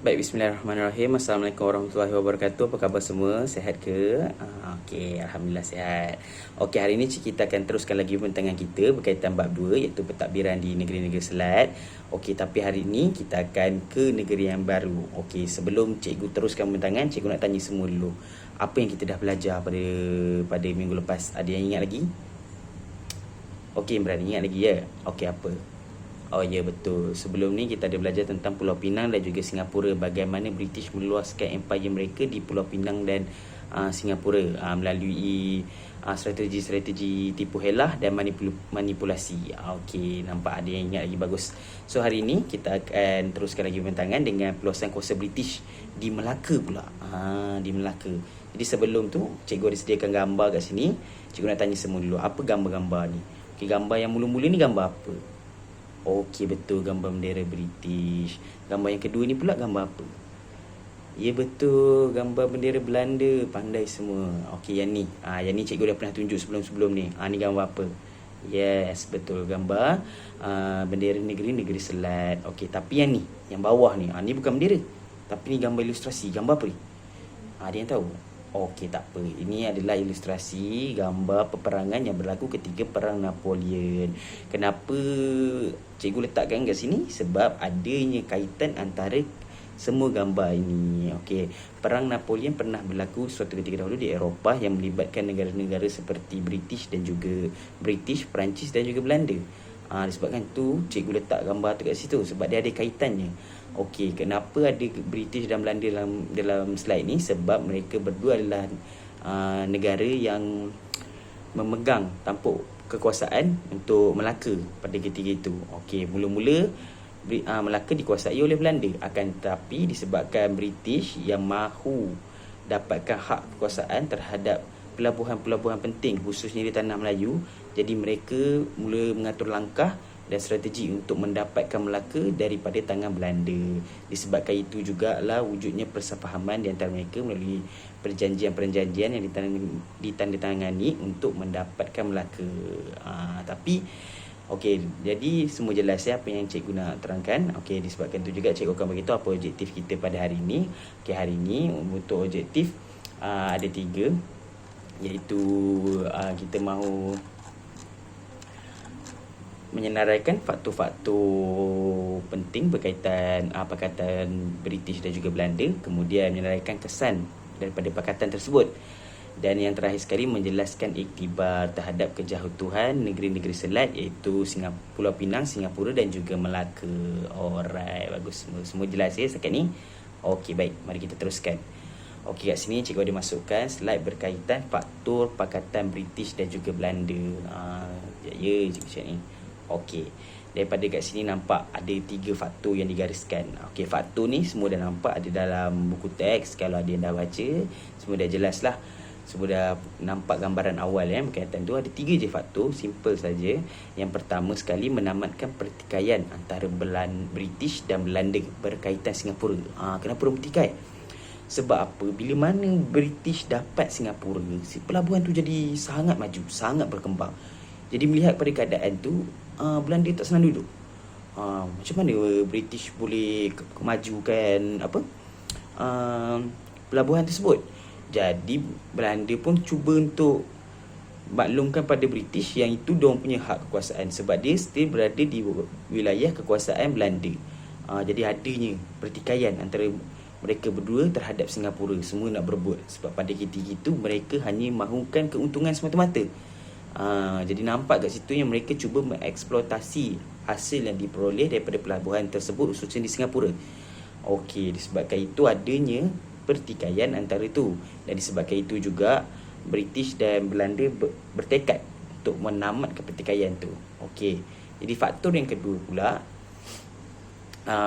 Baik, bismillahirrahmanirrahim. Assalamualaikum warahmatullahi wabarakatuh. Apa khabar semua? Sihat ke? Okey, Alhamdulillah sihat. Okey, hari ini kita akan teruskan lagi perbincangan kita berkaitan bab 2 iaitu pentadbiran di negeri-negeri Selat. Okey, tapi hari ini kita akan ke negeri yang baru. Okey, sebelum cikgu teruskan perbincangan, cikgu nak tanya semua dulu. Apa yang kita dah belajar pada minggu lepas? Ada yang ingat lagi? Okey, berani ingat lagi ya? Okey, apa? Oh ya, betul. Sebelum ni kita ada belajar tentang Pulau Pinang dan juga Singapura, bagaimana British meluaskan empire mereka di Pulau Pinang dan Singapura melalui strategi-strategi tipu helah dan manipulasi. Okey, nampak ada yang ingat lagi, bagus. So hari ini kita akan teruskan lagi perbincangan dengan peluasan kuasa British di Melaka pula. Di Melaka. Jadi sebelum tu cikgu ada sediakan gambar kat sini. Cikgu nak tanya semua dulu, apa gambar-gambar ni? Okey, gambar yang mula-mula ni gambar apa? Okey, betul, gambar bendera British. Gambar yang kedua ni pula gambar apa? Ya, betul, gambar bendera Belanda. Pandai semua. Okey, yang ni. Yang ni cikgu dah pernah tunjuk sebelum-sebelum ni. Ni gambar apa? Yes, betul, gambar bendera negeri-negeri Selat. Okey, tapi yang ni, yang bawah ni, ni bukan bendera. Tapi ni gambar ilustrasi. Gambar apa ni? Ada yang tahu? Okey, tak apa. Ini adalah ilustrasi gambar peperangan yang berlaku ketika Perang Napoleon. Kenapa cikgu letakkan kat sini? Sebab adanya kaitan antara semua gambar ini. Okey, Perang Napoleon pernah berlaku suatu ketika dahulu di Eropah yang melibatkan negara-negara seperti British, Perancis dan juga Belanda. Disebabkan tu cikgu letak gambar tu kat situ sebab dia ada kaitannya. Okey, kenapa ada British dan Belanda dalam slide ni? Sebab mereka berdua adalah negara yang memegang tampuk kekuasaan untuk Melaka pada ketika itu. Okey, mula-mula Melaka dikuasai oleh Belanda, akan tetapi disebabkan British yang mahu dapatkan hak kekuasaan terhadap pelabuhan-pelabuhan penting khususnya di Tanah Melayu, jadi mereka mula mengatur langkah dan strategi untuk mendapatkan Melaka daripada tangan Belanda. Disebabkan itu jugalah wujudnya persefahaman di antara mereka melalui perjanjian-perjanjian yang ditandatangani untuk mendapatkan Melaka. Tapi okey, jadi semua jelas ya apa yang cikgu nak terangkan. Okey, disebabkan itu juga cikgu akan beritahu apa objektif kita pada hari ini. Okey, hari ini untuk objektif ada 3, iaitu kita mahu menyenaraikan faktor-faktor penting berkaitan Pakatan British dan juga Belanda, kemudian menyenaraikan kesan daripada pakatan tersebut, dan yang terakhir sekali menjelaskan iktibar terhadap kejatuhan negeri-negeri Selat iaitu Pulau Pinang, Singapura dan juga Melaka. Alright, bagus, semua jelas ya setakat ni. Okey, baik, mari kita teruskan. Okey, kat sini cikgu ada masukkan slide berkaitan faktor Pakatan British dan juga Belanda. Ya, cikgu cakap ni. Okey, daripada kat sini nampak ada 3 faktor yang digariskan. Okey, faktor ni semua dah nampak ada dalam buku teks. Kalau ada yang dah baca, semua dah jelas lah. Semua dah nampak gambaran awal berkaitan tu. Ada 3 je faktor, simple saja. Yang pertama sekali, menamatkan pertikaian antara British dan Belanda berkaitan Singapura. Kenapa bertikai? Sebab apa? Bila mana British dapat Singapura, si pelabuhan tu jadi sangat maju, sangat berkembang. Jadi melihat pada keadaan tu, Belanda tak senang duduk. Macam mana British boleh kemajukan pelabuhan tersebut? Jadi Belanda pun cuba untuk maklumkan pada British yang itu diorang punya hak kekuasaan, sebab dia still berada di wilayah kekuasaan Belanda. Jadi adanya pertikaian antara mereka berdua terhadap Singapura. Semua nak berebut sebab pada ketika itu mereka hanya mahukan keuntungan semata-mata. Jadi nampak kat situ yang mereka cuba mengeksploitasi hasil yang diperoleh daripada pelabuhan tersebut khususnya di Singapura. Okey, disebabkan itu adanya pertikaian antara itu, dan disebabkan itu juga British dan Belanda bertekad untuk menamatkan pertikaian tu. Okey, jadi faktor yang kedua pula,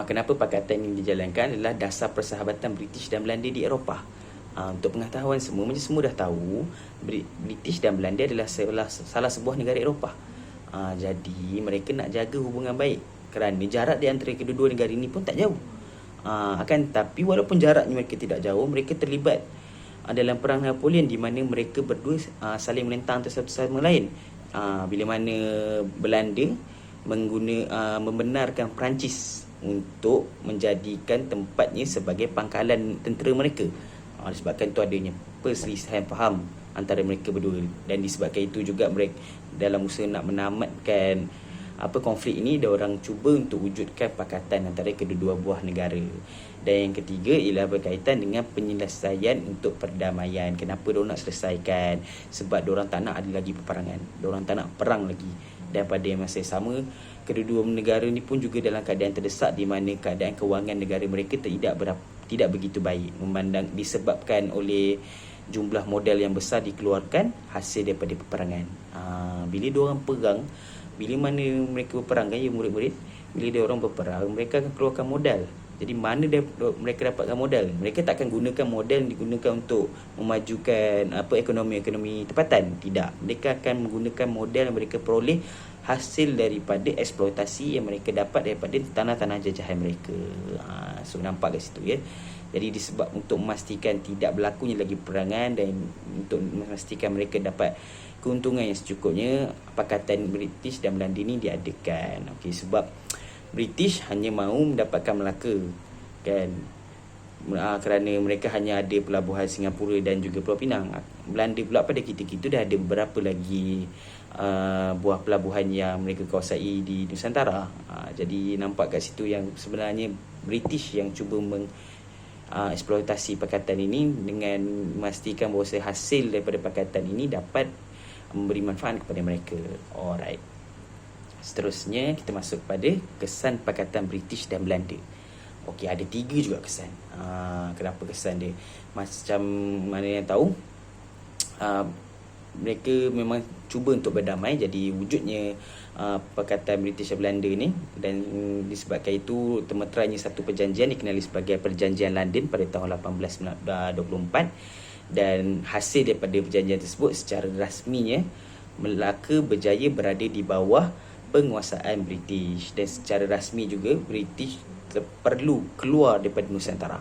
kenapa pakatan ini dijalankan adalah dasar persahabatan British dan Belanda di Eropah. Untuk pengetahuan semua, macam semua dah tahu, British dan Belanda adalah salah sebuah negara Eropah. Jadi mereka nak jaga hubungan baik kerana jarak di antara kedua-dua negara ini pun tak jauh. Tapi walaupun jaraknya mereka tidak jauh, mereka terlibat dalam Perang Napoleon di mana mereka berdua saling menentang satu sama lain. Bila mana Belanda membenarkan Perancis untuk menjadikan tempatnya sebagai pangkalan tentera mereka. Disebabkan tu adanya perselisihan faham antara mereka berdua, dan disebabkan itu juga mereka dalam usaha nak menamatkan konflik ini, dia orang cuba untuk wujudkan pakatan antara kedua-dua buah negara. Dan yang ketiga ialah berkaitan dengan penyelesaian untuk perdamaian. Kenapa dia nak selesaikan? Sebab dia orang tak nak ada lagi peperangan, dia orang tak nak perang lagi. Dan pada masa yang sama, kedua-dua negara ni pun juga dalam keadaan terdesak, di mana keadaan kewangan negara mereka tidak begitu baik, memandang disebabkan oleh jumlah modal yang besar dikeluarkan hasil daripada peperangan. Bila diorang perang, bila mana mereka berperang kan, ya murid-murid, bila diorang berperang, mereka akan keluarkan modal. Jadi mana mereka dapatkan modal? Mereka tak akan gunakan modal yang digunakan untuk memajukan ekonomi tempatan. Tidak. Mereka akan menggunakan modal yang mereka peroleh hasil daripada eksploitasi yang mereka dapat daripada tanah-tanah jajahan mereka. So nampak kat situ ya. Jadi disebab untuk memastikan tidak berlakunya lagi peperangan dan untuk memastikan mereka dapat keuntungan yang secukupnya, Pakatan British dan Belanda ni diadakan. Okey, sebab British hanya mahu mendapatkan Melaka kan, kerana mereka hanya ada pelabuhan Singapura dan juga Pulau Pinang. Belanda pula pada ketika dah ada beberapa lagi buah pelabuhan yang mereka kuasai di Nusantara. Jadi nampak kat situ yang sebenarnya British yang cuba eksploitasi pakatan ini dengan memastikan bahawa hasil daripada pakatan ini dapat memberi manfaat kepada mereka. Alright. Seterusnya kita masuk pada kesan Pakatan British dan Belanda. Okey, ada 3 juga kesan. Kenapa kesan dia? Macam mana yang tahu, mereka memang cuba untuk berdamai. Jadi wujudnya Pakatan British dan Belanda ni, dan disebabkan itu termeterainya satu perjanjian dikenali sebagai Perjanjian London pada tahun 1824. Dan hasil daripada perjanjian tersebut, secara rasminya Melaka berjaya berada di bawah penguasaan British, dan secara rasmi juga British perlu keluar daripada Nusantara.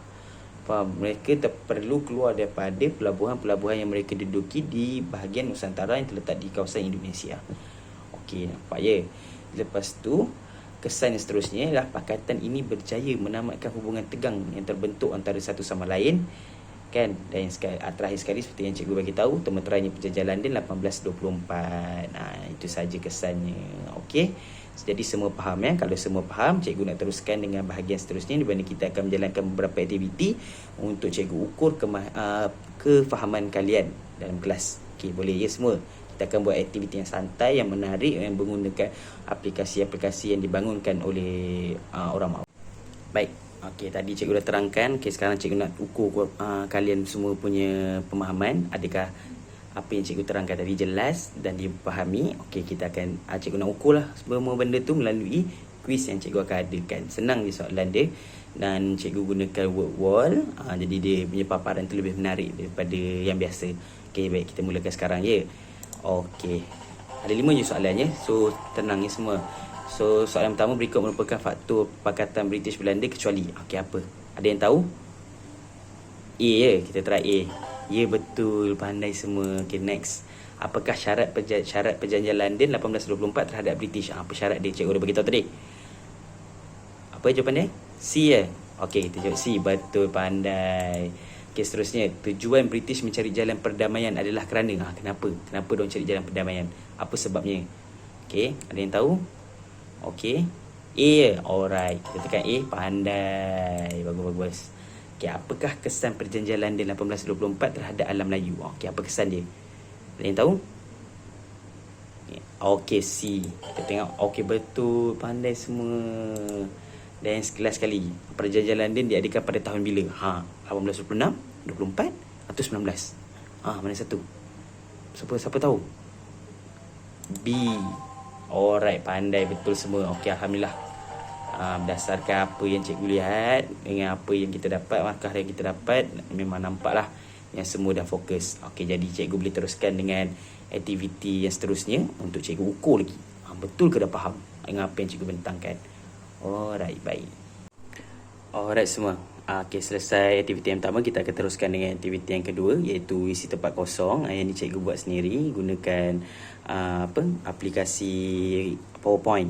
Mereka perlu keluar daripada pelabuhan-pelabuhan yang mereka duduki di bahagian Nusantara yang terletak di kawasan Indonesia. Okey, nampak ya. Lepas tu, kesan yang seterusnya ialah pakatan ini berjaya menamatkan hubungan tegang yang terbentuk antara satu sama lain kan. Dan yang terakhir sekali, seperti yang cikgu bagi tahu, termeterainya Perjanjian London 1824. Itu saja kesannya. Okey, jadi semua faham ya? Kalau semua faham, cikgu nak teruskan dengan bahagian seterusnya, di mana kita akan menjalankan beberapa aktiviti untuk cikgu ukur kefahaman kalian dalam kelas. Okey, boleh ya semua? Kita akan buat aktiviti yang santai, yang menarik, yang menggunakan aplikasi-aplikasi yang dibangunkan oleh orang mahu. Baik. Okey, tadi cikgu dah terangkan. Okey, sekarang cikgu nak ukur kalian semua punya pemahaman. Adakah apa yang cikgu terangkan tadi jelas dan dipahami? Okey, kita akan cikgu nak ukur lah semua benda tu melalui kuis yang cikgu akan adakan. Senang je soalan dia, dan cikgu gunakan word wall. Jadi dia punya paparan tu lebih menarik daripada yang biasa. Okey, baik, kita mulakan sekarang ya. Okey, ada 5 je soalannya, so tenang ya semua. So soalan pertama, berikut merupakan faktor Pakatan British Belanda kecuali. Okey, apa? Ada yang tahu? A ya, kita try A. Ya, betul, pandai semua. Okey, next. Apakah syarat Perjanjian London 1824 terhadap British? Apa syarat dia? Cikgu dah beritahu tadi. Apa jawapan dia? C ya. Okey, kita jawab C. Betul, pandai. Okey, seterusnya, tujuan British mencari jalan perdamaian adalah kerana kenapa? Kenapa diorang cari jalan perdamaian? Apa sebabnya? Okey, ada yang tahu? Okey, A ya. Alright, kita tekan A. Pandai. Bagus-bagus. Okey, apakah kesan Perjanjian London 1824 terhadap alam Melayu? Okey, apa kesan dia? Ada yang tahu? Okey, C. Kita tengok. Okey, betul. Pandai semua. Dan sekelas sekali, Perjanjian London diadakan pada tahun bila? 1826, 24 atau 19? Mana satu? Siapa tahu? B. Alright, pandai betul semua. Okey, alhamdulillah. Berdasarkan apa yang cikgu lihat dengan apa yang kita dapat, markah yang kita dapat, memang nampaklah yang semua dah fokus. Okey, jadi cikgu boleh teruskan dengan aktiviti yang seterusnya untuk cikgu ukur lagi. Betul ke dah faham dengan apa yang cikgu bentangkan? Alright, baik. Alright semua. Okey, selesai aktiviti yang pertama, kita akan teruskan dengan aktiviti yang kedua, iaitu isi tempat kosong. Yang ni cikgu buat sendiri gunakan aplikasi PowerPoint.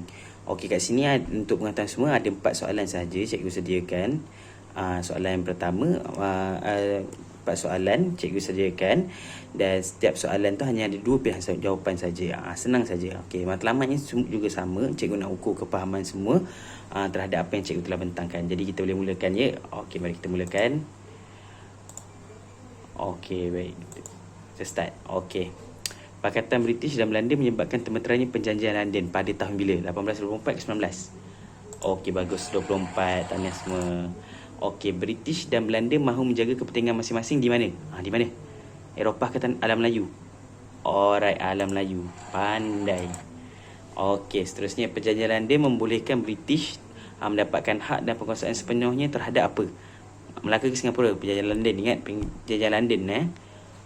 Okey, kat sini untuk pengetahuan semua ada 4 soalan saja cikgu sediakan. Soalan yang pertama, 4 soalan cikgu sediakan, dan setiap soalan tu hanya ada 2 pilihan jawapan saja. Senang saja. Okey, matlamatnya juga sama. Cikgu nak ukur kepahaman semua terhadap apa yang cikgu telah bentangkan. Jadi kita boleh mulakan ya. Okey, mari kita mulakan. Okey, baik. Kita start. Okey. Pakatan British dan Belanda menyebabkan termeterainya Perjanjian London pada tahun bila? 1824 ke 19? Okey, bagus. 24. Tahniah semua. Okey, British dan Belanda mahu menjaga kepentingan masing-masing di mana? Di mana? Eropah ke alam Melayu? Alright, alam Melayu. Pandai. Okey, seterusnya Perjanjian London membolehkan British mendapatkan hak dan penguasaan sepenuhnya terhadap apa? Melaka ke Singapura? Perjanjian London. Ingat Perjanjian London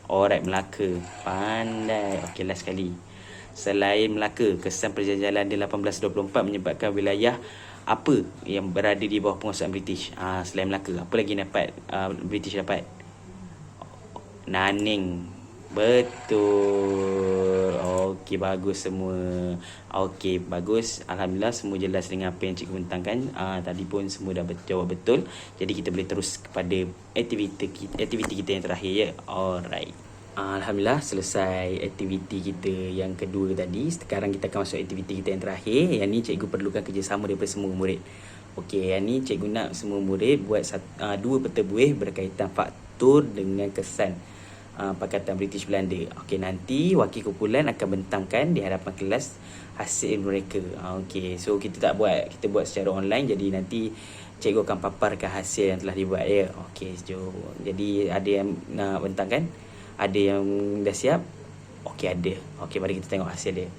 Alright, Melaka. Pandai. Okey, last sekali. Selain Melaka, kesan Perjanjian London 1824 menyebabkan wilayah apa yang berada di bawah penguasaan British? Selain Melaka, apa lagi dapat British dapat? Naning. Betul. Okey, bagus semua. Okey, bagus. Alhamdulillah semua jelas dengan apa yang cikgu bentangkan. Tadi pun semua dah jawab betul. Jadi kita boleh terus kepada aktiviti kita yang terakhir ya. Alright. Alhamdulillah selesai aktiviti kita yang kedua tadi. Sekarang kita akan masuk aktiviti kita yang terakhir. Yang ni cikgu perlukan kerjasama daripada semua murid. Okey, yang ni cikgu nak semua murid buat 2 peta buih berkaitan faktor dengan kesan Pakatan British Belanda. Okey, nanti wakil kumpulan akan bentangkan di hadapan kelas hasil mereka. Okey, so kita buat secara online, jadi nanti cikgu akan paparkan hasil yang telah dibuat ya. Okey, jom. Jadi ada yang nak bentangkan? Ada yang dah siap? Okey, ada. Okey, mari kita tengok hasil dia.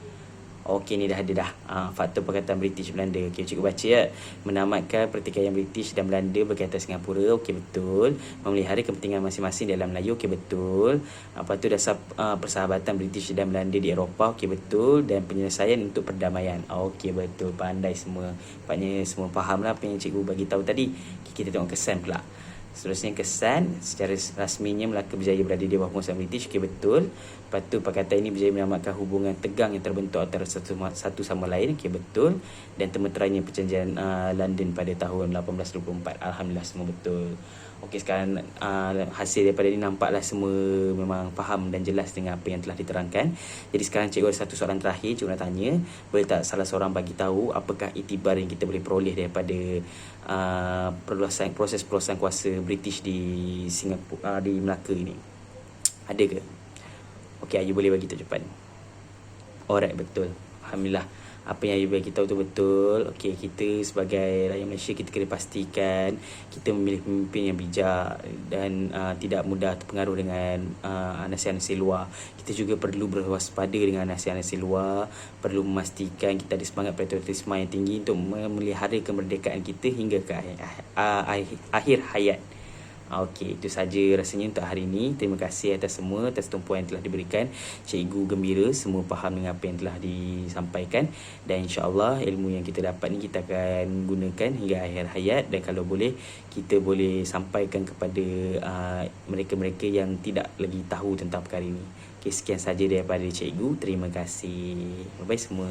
Okey, ni dah ada dah. Faktor Pakatan British Belanda. Okey, cikgu baca ya. Menamatkan pertikaian British dan Belanda berkaitan Singapura. Okey, betul. Memelihara kepentingan masing-masing dalam Melayu. Okey, betul. Lepas tu dasar persahabatan British dan Belanda di Eropah. Okey, betul. Dan penyelesaian untuk perdamaian. Okey, betul. Pandai semua. Nampaknya semua faham lah apa yang cikgu bagi tahu tadi. Okay, kita tengok kesan pula. Seterusnya kesan secara rasminya Melaka berjaya berada di bawah penguasaan British. Okey, betul. Lepas tu perkataan ini berjaya menamatkan hubungan tegang yang terbentuk antara satu sama lain. Okey, betul. Dan termeterainya Perjanjian London pada tahun 1824. Alhamdulillah semua betul. Okey, sekarang hasil daripada ini nampaklah semua memang faham dan jelas dengan apa yang telah diterangkan. Jadi sekarang cikgu ada satu soalan terakhir. Cikgu nak tanya, boleh tak salah seorang bagi tahu apakah iktibar yang kita boleh peroleh daripada proses perluasan kuasa British di Singapura, di Melaka ini? Ada ke? Okey, Ayu boleh bagi tahu cepat. Alright, betul. Alhamdulillah. Apa yang Ayu bagi tahu tu betul. Okey, kita sebagai rakyat Malaysia, kita kena pastikan kita memilih pemimpin yang bijak dan tidak mudah terpengaruh dengan nasihat-nasihat luar. Kita juga perlu berwaspada dengan nasihat-nasihat luar. Perlu memastikan kita ada semangat patriotisme yang tinggi untuk memelihara kemerdekaan kita hingga ke akhir hayat. Okey, itu saja rasanya untuk hari ini. Terima kasih atas semua, atas tumpuan yang telah diberikan. Cikgu gembira semua faham dengan apa yang telah disampaikan, dan insya-Allah ilmu yang kita dapat ni kita akan gunakan hingga akhir hayat, dan kalau boleh kita boleh sampaikan kepada mereka-mereka yang tidak lagi tahu tentang perkara ini. Okey, sekian saja daripada cikgu. Terima kasih. Bye-bye semua.